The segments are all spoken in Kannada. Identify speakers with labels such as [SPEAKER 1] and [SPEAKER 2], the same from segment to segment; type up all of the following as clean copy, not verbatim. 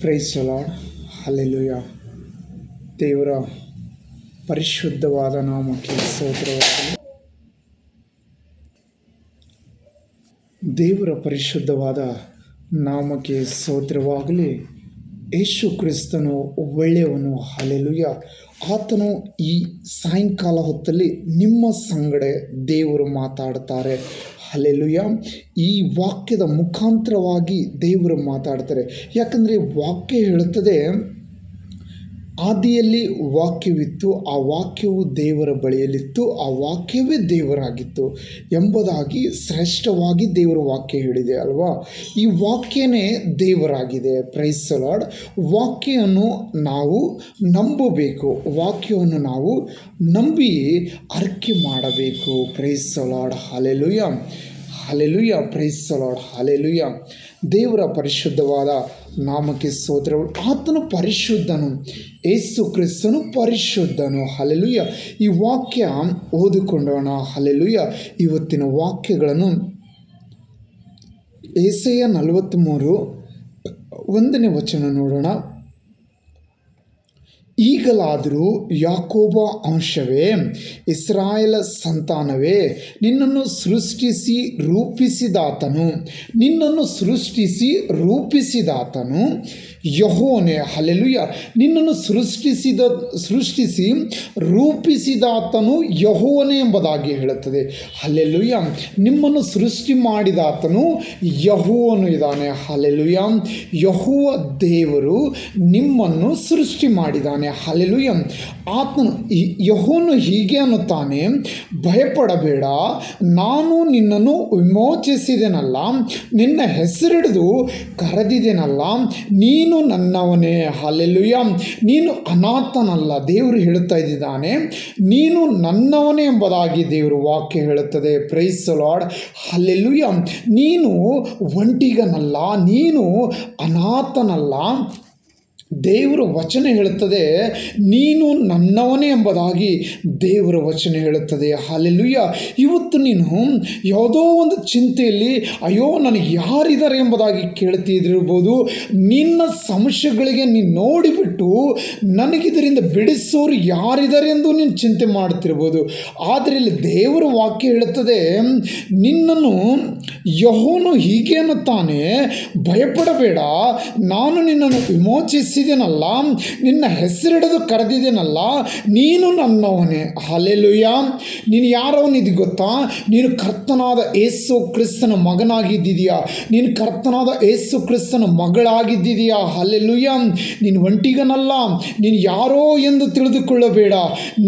[SPEAKER 1] Price the lord. ಹಲ್ಲೆಲೂಯಾ. ದೇವರ ಪರಿಶುದ್ಧವಾದ ನಾಮಕ್ಕೆ ಸ್ತೋತ್ರವಾಗಲಿ. ದೇವರ ಪರಿಶುದ್ಧವಾದ ನಾಮಕ್ಕೆ ಸ್ತೋತ್ರವಾಗಲಿ. ಯೇಸು ಕ್ರಿಸ್ತನು ಒಳ್ಳೆಯವನು. ಹಲ್ಲೆಲೂಯಾ. ಆತನು ಈ ಸಾಯಂಕಾಲ ಹೊತ್ತಲ್ಲಿ ನಿಮ್ಮ ಸಂಗಡ ದೇವರು ಮಾತಾಡ್ತಾರೆ. ಹಲ್ಲೆಲೂಯಾ. ಈ ವಾಕ್ಯದ ಮುಖಾಂತರವಾಗಿ ದೇವರು ಮಾತಾಡ್ತಾರೆ. ಯಾಕಂದರೆ ವಾಕ್ಯ ಹೇಳುತ್ತದೆ, ಆದಿಯಲ್ಲಿ ವಾಕ್ಯವಿತ್ತು, ಆ ವಾಕ್ಯವು ದೇವರ ಬಳಿಯಲ್ಲಿತ್ತು, ಆ ವಾಕ್ಯವೇ ದೇವರಾಗಿತ್ತು ಎಂಬುದಾಗಿ ಶ್ರೇಷ್ಠವಾಗಿ ದೇವರ ವಾಕ್ಯ ಹೇಳಿದೆ ಅಲ್ವಾ. ಈ ವಾಕ್ಯನೇ ದೇವರಾಗಿದೆ. Praise the lord. ವಾಕ್ಯವನ್ನು ನಾವು ನಂಬಬೇಕು, ವಾಕ್ಯವನ್ನು ನಾವು ನಂಬಿ ಅರಿಕೆ ಮಾಡಬೇಕು. Praise the lord. Hallelujah, hallelujah. Praise the lord. Hallelujah. ದೇವರ ಪರಿಶುದ್ಧವಾದ ನಾಮಕ್ಕೆ ಸ್ತೋತ್ರವು. ಆತನು ಪರಿಶುದ್ಧನು, ಯೇಸು ಕ್ರಿಸ್ತನು ಪರಿಶುದ್ಧನು. ಹಲ್ಲೆಲೂಯಾ. ಈ ವಾಕ್ಯ ಓದಿಕೊಂಡೋಣ. ಹಲ್ಲೆಲೂಯಾ. ಇವತ್ತಿನ ವಾಕ್ಯಗಳನ್ನು ಯೆಶಾಯ 43 ವಚನ ನೋಡೋಣ. ಈಗಲಾದರೂ ಯಾಕೋಬ ಅಂಶವೇ, ಇಸ್ರಾಯೇಲ ಸಂತಾನವೇ, ನಿನ್ನನ್ನು ಸೃಷ್ಟಿಸಿ ರೂಪಿಸಿದಾತನು, ನಿನ್ನನ್ನು ಸೃಷ್ಟಿಸಿ ರೂಪಿಸಿದಾತನು ಯೆಹೋವನೇ. ಹಲ್ಲೆಲೂಯಾ. ನಿನ್ನನ್ನು ಸೃಷ್ಟಿಸಿ ರೂಪಿಸಿದಾತನು ಯೆಹೋವನೇ ಎಂಬುದಾಗಿ ಹೇಳುತ್ತದೆ. ಹಲ್ಲೆಲೂಯಾ. ನಿಮ್ಮನ್ನು ಸೃಷ್ಟಿ ಮಾಡಿದಾತನು ಯೆಹೋವನು ಇದ್ದಾನೆ. ಹಲ್ಲೆಲೂಯಾ. ಯೆಹೋವ ದೇವರು ನಿಮ್ಮನ್ನು ಸೃಷ್ಟಿ ಮಾಡಿದ್ದಾನೆ. ಹಲ್ಲೆಲೂಯಾ. ಆತನು ಯೆಹೋವನು ಹೀಗೆ ಅನ್ನುತ್ತಾನೆ, ಭಯಪಡಬೇಡ, ನಾನು ನಿನ್ನನ್ನು ವಿಮೋಚಿಸಿದೆನಲ್ಲ, ನಿನ್ನ ಹೆಸರಿಡಿದು ಕರೆದಿದ್ದೇನಲ್ಲ, ನೀನು ನನ್ನವನೇ. ಹಲ್ಲೆಲೂಯಾ. ನೀನು ಅನಾಥನಲ್ಲ. ದೇವರು ಹೇಳುತ್ತಾ ಇದ್ದಾನೆ, ನೀನು ನನ್ನವನೇ ಎಂಬುದಾಗಿ ದೇವರು ವಾಕ್ಯ ಹೇಳುತ್ತದೆ. Praise the lord. ಹಲ್ಲೆಲೂಯಾ. ನೀನು ಒಂಟಿಗನಲ್ಲ, ನೀನು ಅನಾಥನಲ್ಲ. ದೇವರ ವಚನ ಹೇಳುತ್ತದೆ, ನೀನು ನನ್ನವನೇ ಎಂಬುದಾಗಿ ದೇವರ ವಚನ ಹೇಳುತ್ತದೆ. ಹಲ್ಲೆಲೂಯಾ. ಇವತ್ತು ನೀನು ಯಾವುದೋ ಒಂದು ಚಿಂತೆಯಲ್ಲಿ, ಅಯ್ಯೋ ನನಗೆ ಯಾರಿದ್ದಾರೆ ಎಂಬುದಾಗಿ ಕೇಳ್ತಿದ್ದಿರ್ಬೋದು. ನಿನ್ನ ಸಮಸ್ಯೆಗಳಿಗೆ ನೀನು ನೋಡಿಬಿಟ್ಟು ನನಗಿದರಿಂದ ಬಿಡಿಸೋರು ಯಾರಿದ್ದಾರೆ ಎಂದು ನೀನು ಚಿಂತೆ ಮಾಡ್ತಿರ್ಬೋದು. ಆದರೆ ಇಲ್ಲಿ ದೇವರ ವಾಕ್ಯ ಹೇಳುತ್ತದೆ, ನಿನ್ನನ್ನು ಯೆಹೋವನು ಹೀಗೆ ಅನ್ನುತ್ತಾನೆ, ಭಯಪಡಬೇಡ, ನಾನು ನಿನ್ನನ್ನು ವಿಮೋಚಿಸಿದೆನಲ್ಲ, ನಿನ್ನ ಹೆಸರಿಡಿದು ಕರೆದಿದ್ದೇನಲ್ಲ, ನೀನು ನನ್ನವನೇ. ಹಲ್ಲೆಲೂಯಾ. ನೀನು ಯಾರವನಿದ್ದು ಗೊತ್ತಾ? ನೀನು ಕರ್ತನಾದ ಯೇಸು ಕ್ರಿಸ್ತನ ಮಗನಾಗಿದ್ದೀಯಾ, ನೀನು ಕರ್ತನಾದ ಯೇಸು ಕ್ರಿಸ್ತನ ಮಗಳಾಗಿದ್ದೀಯಾ. ಹಲ್ಲೆಲೂಯಾ. ನೀನು ಒಂಟಿಗನಲ್ಲ, ನೀನು ಯಾರೋ ಎಂದು ತಿಳಿದುಕೊಳ್ಳಬೇಡ.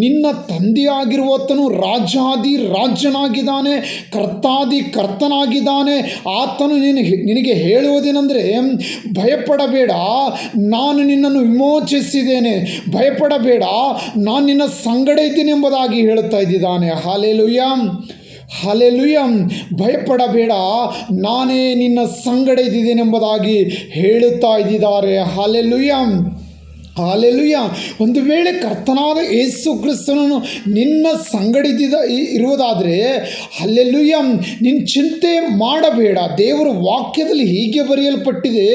[SPEAKER 1] ನಿನ್ನ ತಂದೆಯಾಗಿರುವತನು ರಾಜಾದಿ ರಾಜನಾಗಿದ್ದಾನೆ, ಕರ್ತಾದಿ ಕರ್ತನಾಗಿದ್ದಾನೆ. ಆತನು ನಿನಗೆ ಹೇಳುವುದೇನೆಂದರೆ, ಭಯಪಡಬೇಡ, ನಾನು ನಿನ್ನನ್ನು ವಿಮೋಚಿಸಿದ್ದೇನೆ, ಭಯಪಡಬೇಡ, ನಾನು ನಿನ್ನ ಸಂಗಡ ಇದ್ದೀನಿ ಎಂಬುದಾಗಿ ಹೇಳುತ್ತಾ ಇದ್ದಾನೆ. ಹಲ್ಲೆಲೂಯಾ. ಹಲ್ಲೆಲೂಯಾ. ಭಯಪಡಬೇಡ, ನಾನೇ ನಿನ್ನ ಸಂಗಡ ಇದ್ದೇನೆ ಎಂಬುದಾಗಿ ಹೇಳುತ್ತಾ ಇದ್ದಾರೆ. ಹಲ್ಲೆಲೂಯಾ. ಹಲ್ಲೆಲೂಯಾ. ಒಂದು ವೇಳೆ ಕರ್ತನಾದ ಯೇಸು ಕ್ರಿಸ್ತನನ್ನು ನಿನ್ನ ಸಂಗಡಿದ ಇರುವುದಾದರೆ, ಹಲ್ಲೆಲೂಯಾ, ನೀನು ಚಿಂತೆ ಮಾಡಬೇಡ. ದೇವರ ವಾಕ್ಯದಲ್ಲಿ ಹೀಗೆ ಬರೆಯಲ್ಪಟ್ಟಿದೆ,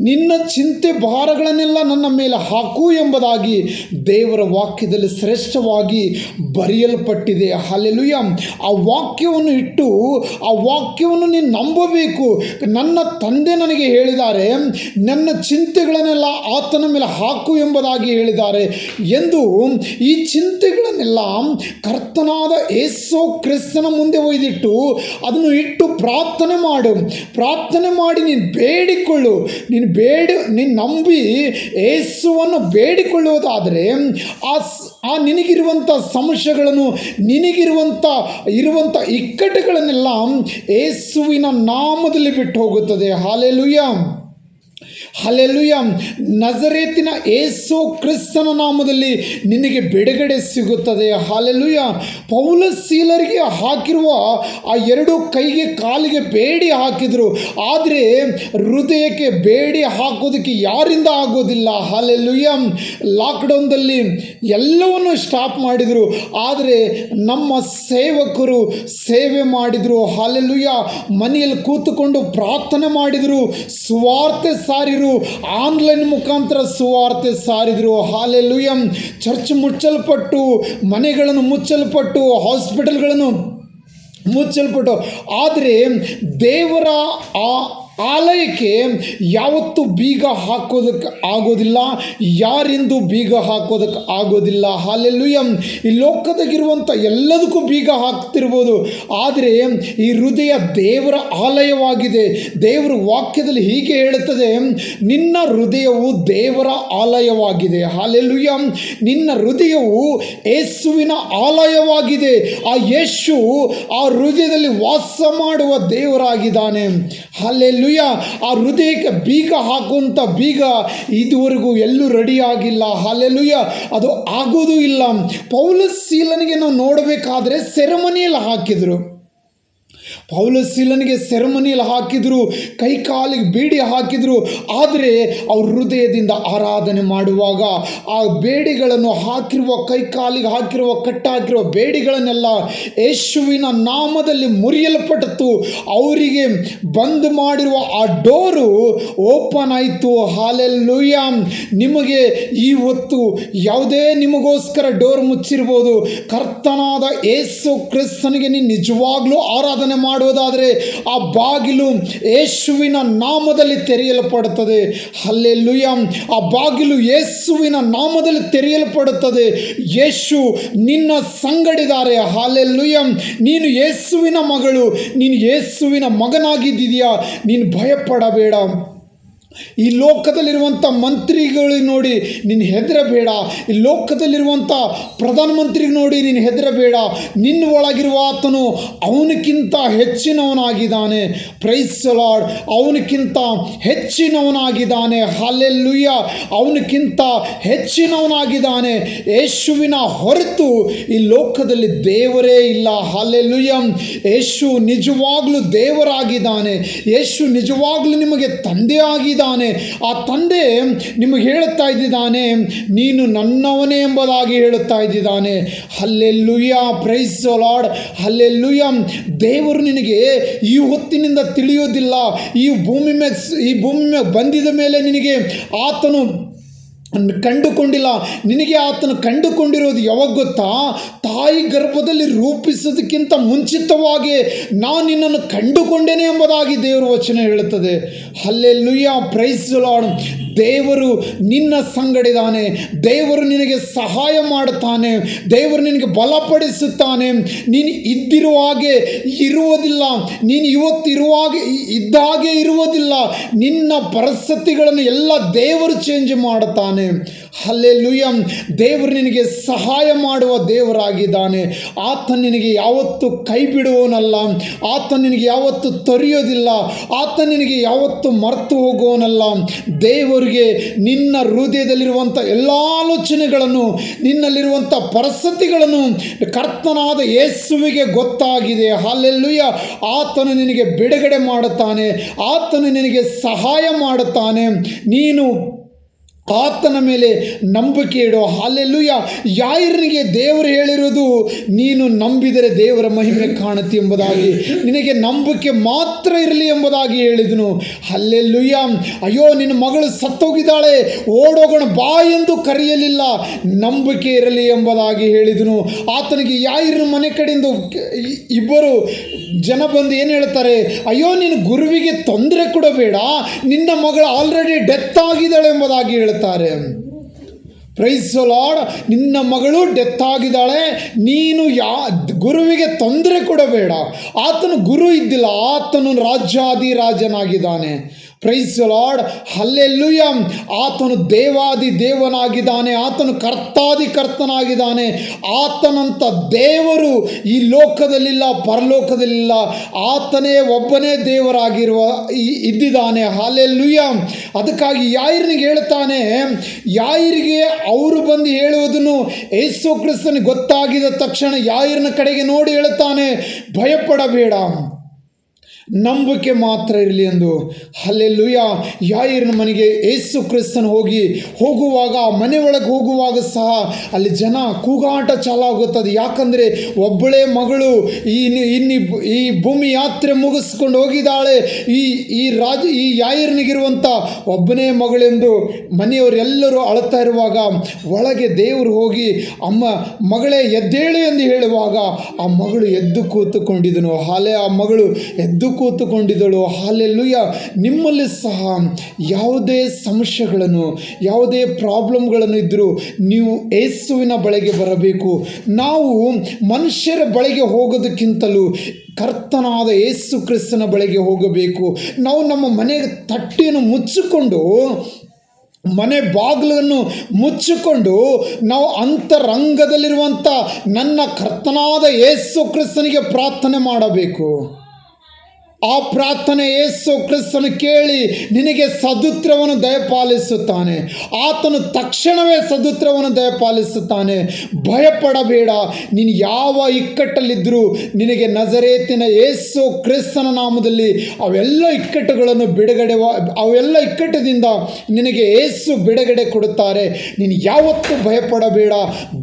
[SPEAKER 1] ನಿನ್ನ ಚಿಂತೆ ಭಾರಗಳನ್ನೆಲ್ಲ ನನ್ನ ಮೇಲೆ ಹಾಕು ಎಂಬುದಾಗಿ ದೇವರ ವಾಕ್ಯದಲ್ಲಿ ಶ್ರೇಷ್ಠವಾಗಿ ಬರೆಯಲ್ಪಟ್ಟಿದೆ. ಹಲ್ಲೆಲೂಯಾ. ಆ ವಾಕ್ಯವನ್ನು ಇಟ್ಟು ಆ ವಾಕ್ಯವನ್ನು ನೀನು ನಂಬಬೇಕು. ನನ್ನ ತಂದೆ ನನಗೆ ಹೇಳಿದ್ದಾರೆ, ನನ್ನ ಚಿಂತೆಗಳನ್ನೆಲ್ಲ ಆತನ ಮೇಲೆ ಹಾಕು ಎಂಬುದಾಗಿ ಹೇಳಿದ್ದಾರೆ ಎಂದು ಈ ಚಿಂತೆಗಳನ್ನೆಲ್ಲ ಕರ್ತನಾದ ಯೇಸು ಕ್ರಿಸ್ತನ ಮುಂದೆ ಒಯ್ದಿಟ್ಟು ಅದನ್ನು ಇಟ್ಟು ಪ್ರಾರ್ಥನೆ ಮಾಡು. ಪ್ರಾರ್ಥನೆ ಮಾಡಿ ನೀನು ಬೇಡಿಕೊಳ್ಳು. ನೀನು ನಂಬಿ ಯೇಸುವನ್ನು ಬೇಡಿಕೊಳ್ಳುವುದಾದರೆ ಆ ನಿನಗಿರುವಂಥ ಸಮಸ್ಯೆಗಳನ್ನು, ಇರುವಂಥ ಇಕ್ಕಟ್ಟುಗಳನ್ನೆಲ್ಲ ಯೇಸುವಿನ ನಾಮದಲ್ಲಿ ಬಿಟ್ಟು ಹೋಗುತ್ತದೆ. ಹಲ್ಲೆಲೂಯಾ. ಹಲ್ಲೆಲೂಯಾ. ನಜರೇತಿನ ಯೇಸು ಕ್ರಿಸ್ತನ ನಾಮದಲ್ಲಿ ನಿನಗೆ ಬಿಡುಗಡೆ ಸಿಗುತ್ತದೆ. ಹಲ್ಲೆಲೂಯಾ. ಪೌಲ ಸೀಲರಿಗೆ ಹಾಕಿರುವ ಆ 2 ಕೈಗೆ ಕಾಲಿಗೆ ಬೇಡಿ ಹಾಕಿದರು, ಆದರೆ ಹೃದಯಕ್ಕೆ ಬೇಡಿ ಹಾಕೋದಕ್ಕೆ ಯಾರಿಂದ ಆಗೋದಿಲ್ಲ. ಹಲ್ಲೆಲೂಯಾ. ಲಾಕ್ಡೌನ್ದಲ್ಲಿ ಎಲ್ಲವನ್ನು ಸ್ಟಾಪ್ ಮಾಡಿದರು, ಆದರೆ ನಮ್ಮ ಸೇವಕರು ಸೇವೆ ಮಾಡಿದರು. ಹಲ್ಲೆಲೂಯಾ. ಮನೆಯಲ್ಲಿ ಕೂತುಕೊಂಡು ಪ್ರಾರ್ಥನೆ ಮಾಡಿದರು, ಸುವಾರ್ತೆ ಸಾರಿರು, ಅನೇಕರು ಆನ್ಲೈನ್ ಮುಖಾಂತರ ಸುವಾರ್ತೆ ಸಾರಿದರು. ಹಾಲೆಲೂಯ. ಚರ್ಚ್ ಮುಚ್ಚಲ್ಪಟ್ಟು, ಮನೆಗಳನ್ನು ಮುಚ್ಚಲ್ಪಟ್ಟು, ಹಾಸ್ಪಿಟಲ್ಗಳನ್ನು ಮುಚ್ಚಲ್ಪಟ್ಟು, ಆದರೆ ದೇವರ ಆ ಆಲಯಕ್ಕೆ ಯಾವತ್ತೂ ಬೀಗ ಹಾಕೋದಕ್ಕೆ ಆಗೋದಿಲ್ಲ, ಯಾರಿಂದು ಬೀಗ ಹಾಕೋದಕ್ಕೆ ಆಗೋದಿಲ್ಲ. ಹಾಲೆಲೂಯ. ಈ ಲೋಕದಾಗಿರುವಂಥ ಎಲ್ಲದಕ್ಕೂ ಬೀಗ ಹಾಕ್ತಿರ್ಬೋದು, ಆದರೆ ಈ ಹೃದಯ ದೇವರ ಆಲಯವಾಗಿದೆ. ದೇವರ ವಾಕ್ಯದಲ್ಲಿ ಹೀಗೆ ಹೇಳುತ್ತದೆ, ನಿನ್ನ ಹೃದಯವು ದೇವರ ಆಲಯವಾಗಿದೆ. ಹಾಲೆಲೂಯ. ನಿನ್ನ ಹೃದಯವು ಯೇಸುವಿನ ಆಲಯವಾಗಿದೆ. ಆ ಯೇಸು ಆ ಹೃದಯದಲ್ಲಿ ವಾಸ ಮಾಡುವ ದೇವರಾಗಿದ್ದಾನೆ. ಹಾಲೆಲೂಯ. ಆ ಹೃದಯಕ್ಕೆ ಬೀಗ ಹಾಕುವಂಥ ಬೀಗ ಇದುವರೆಗೂ ಎಲ್ಲೂ ರೆಡಿಯಾಗಿಲ್ಲ. ಹಾಲೆಲೂಯ. ಅದು ಆಗೋದೂ ಇಲ್ಲ. ಪೌಲ ಸೀಲನಿಗೆ ನಾವು ನೋಡಬೇಕಾದ್ರೆ ಸೆರೆಮನಿಯಲ್ಲಿ ಹಾಕಿದರು. ಪೌಲ ಸೀಲನಿಗೆ ಸೆರೆಮನಿಯಲ್ಲಿ ಹಾಕಿದರು, ಕೈ ಕಾಲಿಗೆ ಬೇಡಿ ಹಾಕಿದರು. ಆದರೆ ಅವ್ರ ಹೃದಯದಿಂದ ಆರಾಧನೆ ಮಾಡುವಾಗ ಆ ಬೇಡಿಗಳನ್ನು ಹಾಕಿರುವ, ಕೈ ಕಾಲಿಗೆ ಹಾಕಿರುವ, ಕಟ್ಟಾಕಿರುವ ಬೇಡಿಗಳನ್ನೆಲ್ಲ ಯೇಸುವಿನ ನಾಮದಲ್ಲಿ ಮುರಿಯಲ್ಪಟ್ಟಿತು. ಅವರಿಗೆ ಬಂದ್ ಮಾಡಿರುವ ಆ ಡೋರು ಓಪನ್ ಆಯಿತು. ಹಾಲೆಲೂಯ. ನಿಮಗೆ ಈ ಹೊತ್ತು ಯಾವುದೇ ನಿಮಗೋಸ್ಕರ ಡೋರ್ ಮುಚ್ಚಿರ್ಬೋದು, ಕರ್ತನಾದ ಯೇಸು ಕ್ರಿಸ್ತನಿಗೆ ನೀನು ನಿಜವಾಗ್ಲೂ ಆರಾಧನೆ ಮಾಡುವುದಾದರೆ ಆ ಬಾಗಿಲು ಯೇಸುವಿನ ನಾಮದಲ್ಲಿ ತೆರೆಯಲ್ಪಡುತ್ತದೆ. ಹಲ್ಲೆಲೂಯಾ. ಆ ಬಾಗಿಲು ಯೇಸುವಿನ ನಾಮದಲ್ಲಿ ತೆರೆಯಲ್ಪಡುತ್ತದೆ. ಯೇಸು ನಿನ್ನ ಸಂಗಡಿದ್ದಾರೆ. ಹಲ್ಲೆಲೂಯಾ. ನೀನು ಯೇಸುವಿನ ಮಗಳು, ನೀನು ಯೇಸುವಿನ ಮಗನಾಗಿದ್ದೀಯಾ, ನೀನು ಭಯಪಡಬೇಡ. ಈ ಲೋಕದಲ್ಲಿರುವಂಥ ಮಂತ್ರಿಗಳು ನೋಡಿ ನೀನು ಹೆದರಬೇಡ. ಈ ಲೋಕದಲ್ಲಿರುವಂಥ ಪ್ರಧಾನಮಂತ್ರಿಗೆ ನೋಡಿ ನೀನು ಹೆದರಬೇಡ. ನಿನ್ನ ಒಳಗಿರುವ ಆತನು ಅವನಕ್ಕಿಂತ ಹೆಚ್ಚಿನವನಾಗಿದ್ದಾನೆ. Praise the lord. ಅವನಕ್ಕಿಂತ ಹೆಚ್ಚಿನವನಾಗಿದ್ದಾನೆ. ಹಲ್ಲೆಲೂಯ. ಅವನಕ್ಕಿಂತ ಹೆಚ್ಚಿನವನಾಗಿದ್ದಾನೆ. ಯೇಸುವಿನ ಹೊರತು ಈ ಲೋಕದಲ್ಲಿ ದೇವರೇ ಇಲ್ಲ. ಹಲ್ಲೆಲೂಯ. ಯೇಸು ನಿಜವಾಗ್ಲೂ ದೇವರಾಗಿದ್ದಾನೆ. ಯೇಸು ನಿಜವಾಗ್ಲೂ ನಿಮಗೆ ತಂದೆಯಾಗಿದ್ದಾನೆ. ಆ ತಂದೆ ನಿಮಗೆ ಹೇಳುತ್ತಾ ಇದ್ದಾನೆ, ನೀನು ನನ್ನವನೇ ಎಂಬುದಾಗಿ ಹೇಳುತ್ತಾ ಇದ್ದಾನೆ. Hallelujah. Praise the lord. Hallelujah. ದೇವರು ನಿನಗೆ ಈ ಹೊತ್ತಿನಿಂದ ತಿಳಿಯೋದಿಲ್ಲ. ಈ ಭೂಮಿ ಮೇಲೆ ಬಂದಿದ ಮೇಲೆ ನಿನಗೆ ಆತನು ಕಂಡುಕೊಂಡಿಲ್ಲ. ನಿನಗೆ ಆತನು ಕಂಡುಕೊಂಡಿರೋದು ಯಾವಾಗ ಗೊತ್ತಾ? ತಾಯಿ ಗರ್ಭದಲ್ಲಿ ರೂಪಿಸೋದಕ್ಕಿಂತ ಮುಂಚಿತವಾಗಿ ನಾನು ನಿನ್ನನ್ನು ಕಂಡುಕೊಂಡೇನೆ ಎಂಬುದಾಗಿ ದೇವರ ವಚನ ಹೇಳುತ್ತದೆ. ಹಲ್ಲೆಲೂಯಾ. Praise the Lord. ದೇವರು ನಿನ್ನ ಸಂಗಡಿದ್ದಾನೆ. ದೇವರು ನಿನಗೆ ಸಹಾಯ ಮಾಡುತ್ತಾನೆ. ದೇವರು ನಿನಗೆ ಬಲಪಡಿಸುತ್ತಾನೆ. ನೀನು ಇದ್ದಿರುವ ಹಾಗೆ ಇರುವುದಿಲ್ಲ. ನೀನು ಇವತ್ತು ಇದ್ದಾಗೆ ಇರುವುದಿಲ್ಲ. ನಿನ್ನ ಪರಿಸ್ಥಿತಿಗಳನ್ನು ಎಲ್ಲ ದೇವರು ಚೇಂಜ್ ಮಾಡುತ್ತಾನೆ. ಹಲ್ಲೆಲೂಯಾ. ದೇವರು ನಿನಗೆ ಸಹಾಯ ಮಾಡುವ ದೇವರಾಗಿದ್ದಾನೆ. ಆತ ನಿನಗೆ ಯಾವತ್ತೂ ಕೈ ಬಿಡುವವನಲ್ಲ. ಆತ ನಿನಗೆ ಯಾವತ್ತೂ ತೊರೆಯೋದಿಲ್ಲ. ಆತ ನಿನಗೆ ಯಾವತ್ತೂ ಮರೆತು ಹೋಗುವವನಲ್ಲ. ದೇವರಿಗೆ ನಿನ್ನ ಹೃದಯದಲ್ಲಿರುವಂಥ ಎಲ್ಲ ಆಲೋಚನೆಗಳನ್ನು, ನಿನ್ನಲ್ಲಿರುವಂಥ ಪರಿಸ್ಥಿತಿಗಳನ್ನು ಕರ್ತನಾದ ಯೇಸುವಿಗೆ ಗೊತ್ತಾಗಿದೆ. ಹಲ್ಲೆಲೂಯಾ. ಆತನು ನಿನಗೆ ಬಿಡುಗಡೆ ಮಾಡುತ್ತಾನೆ. ಆತನು ನಿನಗೆ ಸಹಾಯ ಮಾಡುತ್ತಾನೆ. ನೀನು ಆತನ ಮೇಲೆ ನಂಬಿಕೆ ಇಡು. ಹಲ್ಲೆಲೂಯಾ. ಯಾಯರನಿಗೆ ದೇವರು ಹೇಳಿರೋದು, ನೀನು ನಂಬಿದರೆ ದೇವರ ಮಹಿಮೆ ಕಾಣುತ್ತೆ ಎಂಬುದಾಗಿ, ನಿನಗೆ ನಂಬಿಕೆ ಮಾತ್ರ ಇರಲಿ ಎಂಬುದಾಗಿ ಹೇಳಿದನು. ಹಲ್ಲೆಲೂಯಾ. ಅಯ್ಯೋ ನಿನ್ನ ಮಗಳು ಸತ್ತೋಗಿದ್ದಾಳೆ, ಓಡೋಗೋಣ ಬಾ ಎಂದು ಕರೆಯಲಿಲ್ಲ, ನಂಬಿಕೆ ಇರಲಿ ಎಂಬುದಾಗಿ ಹೇಳಿದನು. ಆತನಿಗೆ ಯಾಯರನ ಮನೆ ಕಡೆಯಿಂದ ಇಬ್ಬರು ಜನ ಬಂದು ಏನು ಹೇಳ್ತಾರೆ? ಅಯ್ಯೋ ನೀನು ಗುರುವಿಗೆ ತೊಂದರೆ ಕೊಡಬೇಡ, ನಿನ್ನ ಮಗಳು ಆಲ್ರೆಡಿ ಡೆತ್ ಆಗಿದ್ದಾಳೆ ಎಂಬುದಾಗಿ ಹೇಳ್ತಾರೆ. Praise the Lord. ನಿನ್ನ ಮಗಳು ಡೆತ್ ಆಗಿದ್ದಾಳೆ, ನೀನು ಗುರುವಿಗೆ ತೊಂದರೆ ಕೊಡಬೇಡ. ಆತನು ಗುರು ಇದ್ದಿಲ್ಲ, ಆತನು ರಾಜಾದಿರಾಜನಾಗಿದ್ದಾನೆ. Praise the lord. ಹಲ್ಲೆಲೂಯಾ. ಆತನು ದೇವಾದಿ ದೇವನಾಗಿದ್ದಾನೆ. ಆತನು ಕರ್ತಾದಿ ಕರ್ತನಾಗಿದ್ದಾನೆ. ಆತನಂತ ದೇವರು ಈ ಲೋಕದಲ್ಲಿಲ್ಲ, ಪರಲೋಕದಲ್ಲಿಲ್ಲ. ಆತನೇ ಒಬ್ಬನೇ ಇದ್ದಿದ್ದಾನೆ. ಹಲ್ಲೆಲೂಯಾ. ಅದಕ್ಕಾಗಿ ಯಾಯರನಿಗೆ ಹೇಳ್ತಾನೆ, ಯಾಯರಿಗೆ ಅವರು ಬಂದು ಹೇಳುವುದನ್ನು ಯೇಸು ಕ್ರಿಸ್ತನಿಗೆ ಗೊತ್ತಾಗಿದ ತಕ್ಷಣ ಯಾಯರನ ಕಡೆಗೆ ನೋಡಿ ಹೇಳ್ತಾನೆ, ಭಯಪಡಬೇಡ, ನಂಬಿಕೆ ಮಾತ್ರ ಇರಲಿ ಎಂದು. ಹಲ್ಲೆಲೂಯ. ಯಾಯಿರನ ಮನೆಗೆ ಯೇಸು ಕ್ರಿಸ್ತನು ಹೋಗುವಾಗ ಮನೆ ಒಳಗೆ ಹೋಗುವಾಗ ಸಹ ಅಲ್ಲಿ ಜನ ಕೂಗಾಟ ಚಾಲಾಗುತ್ತದೆ. ಯಾಕಂದರೆ ಒಬ್ಬಳೇ ಮಗಳು ಈ ಭೂಮಿ ಯಾತ್ರೆ ಮುಗಿಸ್ಕೊಂಡು ಹೋಗಿದ್ದಾಳೆ. ಈ ಯಾಯಿರನಿಗಿರುವಂಥ ಒಬ್ಬನೇ ಮಗಳೆಂದು ಮನೆಯವರೆಲ್ಲರೂ ಅಳ್ತಾ ಇರುವಾಗ ಒಳಗೆ ದೇವರು ಹೋಗಿ ಅಮ್ಮ ಮಗಳೇ ಎದ್ದೇಳು ಎಂದು ಹೇಳುವಾಗ ಆ ಮಗಳು ಎದ್ದು ಕೂತುಕೊಂಡಿದ್ದನು. ಆ ಮಗಳು ಎದ್ದು ಕೂತುಕೊಂಡಿದ್ದಳು. ಹಲ್ಲೆಲೂಯ. ನಿಮ್ಮಲ್ಲಿ ಸಹ ಯಾವುದೇ ಸಮಸ್ಯೆಗಳನ್ನು, ಯಾವುದೇ ಪ್ರಾಬ್ಲಮ್ಗಳನ್ನು ಇದ್ದರೂ ನೀವು ಯೇಸುವಿನ ಬಳಿಗೆ ಬರಬೇಕು. ನಾವು ಮನುಷ್ಯರ ಬಳಿಗೆ ಹೋಗೋದಕ್ಕಿಂತಲೂ ಕರ್ತನಾದ ಯೇಸು ಕ್ರಿಸ್ತನ ಬಳಿಗೆ ಹೋಗಬೇಕು. ನಾವು ನಮ್ಮ ಮನೆಗೆ ತಟ್ಟೆಯನ್ನು ಮುಚ್ಚಿಕೊಂಡು, ಮನೆ ಬಾಗಿಲನ್ನು ಮುಚ್ಚಿಕೊಂಡು ನಾವು ಅಂತರಂಗದಲ್ಲಿರುವಂಥ ನನ್ನ ಕರ್ತನಾದ ಯೇಸು ಕ್ರಿಸ್ತನಿಗೆ ಪ್ರಾರ್ಥನೆ ಮಾಡಬೇಕು. ಆ ಪ್ರಾರ್ಥನೆ ಯೇಸು ಕ್ರಿಸ್ತನು ಕೇಳಿ ನಿನಗೆ ಸದುತ್ತರವನ್ನು ದಯಪಾಲಿಸುತ್ತಾನೆ. ಆತನು ತಕ್ಷಣವೇ ಸದುತ್ತರವನ್ನು ದಯಪಾಲಿಸುತ್ತಾನೆ. ಭಯಪಡಬೇಡ. ನೀನು ಯಾವ ಇಕ್ಕಟ್ಟಲ್ಲಿದ್ದರೂ ನಿನಗೆ ನಜರೇತಿನ ಯೇಸು ಕ್ರಿಸ್ತನ ನಾಮದಲ್ಲಿ ಅವೆಲ್ಲ ಇಕ್ಕಟ್ಟುಗಳನ್ನು ಅವೆಲ್ಲ ಇಕ್ಕಟ್ಟದಿಂದ ನಿನಗೆ ಯೇಸು ಬಿಡುಗಡೆ ಕೊಡುತ್ತಾರೆ. ನೀನು ಯಾವತ್ತೂ ಭಯಪಡಬೇಡ.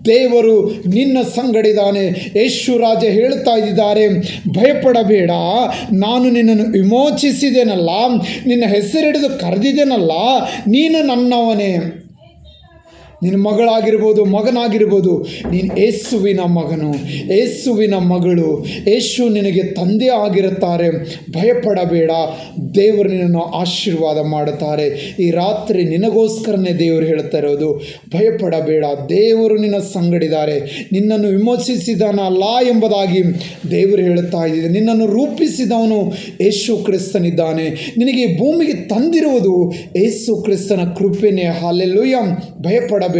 [SPEAKER 1] ದೇವರು ನಿನ್ನ ಸಂಗಡಿದ್ದಾನೆ. ಯೇಸು ರಾಜ ಹೇಳ್ತಾ ಇದ್ದಾರೆ, ಭಯಪಡಬೇಡ, ನಾನು ನಿನ್ನನ್ನು ವಿಮೋಚಿಸಿದೆನಲ್ಲ, ನಿನ್ನ ಹೆಸರಿಡಿದು ಕರೆದಿದ್ದೇನಲ್ಲ, ನೀನು ನನ್ನವನೇ. ನಿನ್ನ ಮಗಳಾಗಿರ್ಬೋದು, ಮಗನಾಗಿರ್ಬೋದು, ನೀನು ಯೇಸುವಿನ ಮಗನು, ಯೇಸುವಿನ ಮಗಳು. ಯೇಸು ನಿನಗೆ ತಂದೆ ಆಗಿರುತ್ತಾರೆ. ಭಯಪಡಬೇಡ. ದೇವರು ನಿನ್ನನ್ನು ಆಶೀರ್ವಾದ ಮಾಡುತ್ತಾರೆ. ಈ ರಾತ್ರಿ ನಿನಗೋಸ್ಕರನೇ ದೇವರು ಹೇಳ್ತಾ ಇರೋದು, ಭಯಪಡಬೇಡ. ದೇವರು ನಿನ್ನ ಸಂಗಡಿದ್ದಾರೆ. ನಿನ್ನನ್ನು ವಿಮೋಚಿಸಿದನಲ್ಲ ಎಂಬುದಾಗಿ ದೇವರು ಹೇಳುತ್ತಾ ಇದ್ದಿದೆ. ನಿನ್ನನ್ನು ರೂಪಿಸಿದವನು ಯೇಸು ಕ್ರಿಸ್ತನಿದ್ದಾನೆ. ನಿನಗೆ ಭೂಮಿಗೆ ತಂದಿರುವುದು ಯೇಸು ಕ್ರಿಸ್ತನ ಕೃಪೆನೇ. ಹಲ್ಲೆಲೂಯ. ಭಯಪಡಬೇಡ.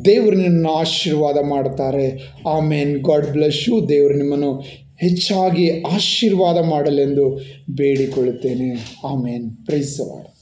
[SPEAKER 1] ದೇವರು ನಿನ್ನನ್ನು ಆಶೀರ್ವಾದ ಮಾಡ್ತಾರೆ. ಆಮೇನ್. God bless you. ದೇವರು ನಿಮ್ಮನ್ನು ಹೆಚ್ಚಾಗಿ ಆಶೀರ್ವಾದ ಮಾಡಲೆಂದು ಬೇಡಿಕೊಳ್ಳುತ್ತೇನೆ. ಆಮೇನ್. Praise the lord.